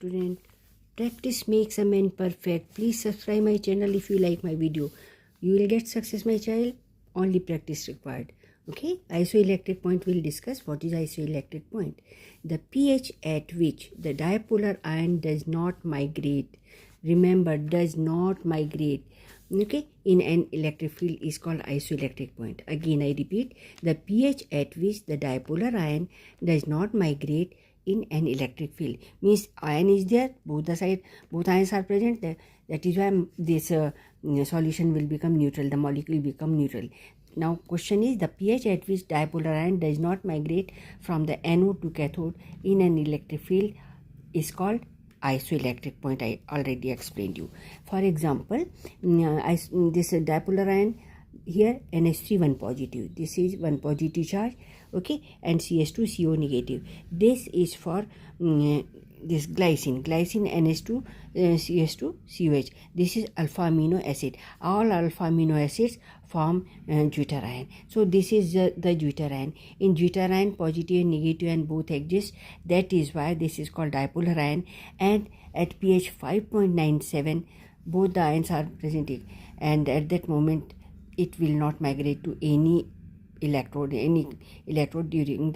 student. Practice makes a man perfect. Please subscribe my channel if you like my video. You will get success, my child. Only practice required. Okay, isoelectric point we'll discuss. What is isoelectric point? The pH at which the dipolar ion does not migrate. Remember, does not migrate. Okay, in an electric field is called isoelectric point. Again, I repeat, the pH at which the dipolar ion does not migrate in an electric field means ion is there, both ions are present. That is why this solution will become neutral, the molecule will become neutral. Now question is, the pH at which dipolar ion does not migrate from the anode to cathode in an electric field is called isoelectric point. I already explained you. For example, this dipolar ion here, NH3 1 positive, this is 1 positive charge, okay, and CS2 CO negative. This is for this glycine NH2 CS2 COH. This is alpha amino acid. All alpha amino acids form deuterion. So this is the deuterion. In deuterion, positive and negative and both exist. That is why this is called dipolar ion. And at pH 5.97, both the ions are present, and at that moment it will not migrate to any electrode during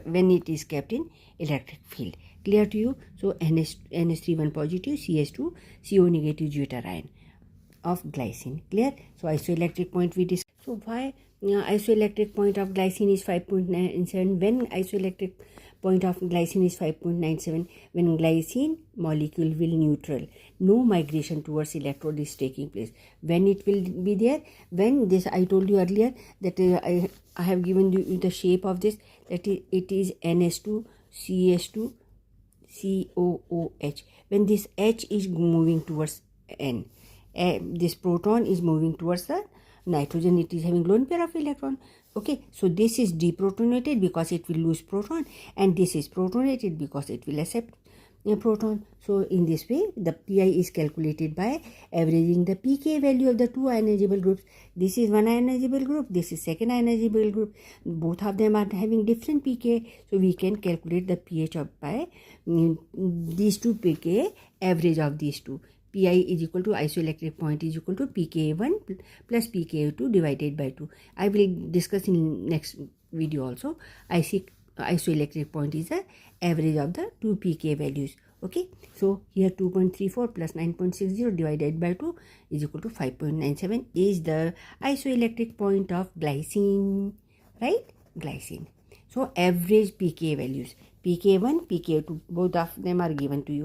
when it is kept in electric field. Clear to you? So NH3 1 positive, CS2 CO negative deuterion of glycine. Clear? So isoelectric point we discussed. So why isoelectric point of glycine is 5.97? When isoelectric point of glycine is 5.97, when glycine molecule will neutral, no migration towards electrode is taking place. When it will be there, when this, I told you earlier that I have given you the shape of this, that it is NH2 CS2 COOH. When this H is moving towards N, this proton is moving towards the nitrogen, it is having lone pair of electron. Okay, so this is deprotonated because it will lose proton, and this is protonated because it will accept a proton. So in this way, the Pi is calculated by averaging the pK value of the two ionizable groups. This is one ionizable group, this is second ionizable group. Both of them are having different pK, so we can calculate the pH of by these two pK, average of these two. Pi is equal to isoelectric point is equal to pKa1 plus pKa2 divided by 2. I will discuss in next video also. Isoelectric point is the average of the two pK values. Okay, so here 2.34 plus 9.60 divided by 2 is equal to 5.97 is the isoelectric point of glycine, right? Glycine. So average pK values, pK1, pK2, both of them are given to you.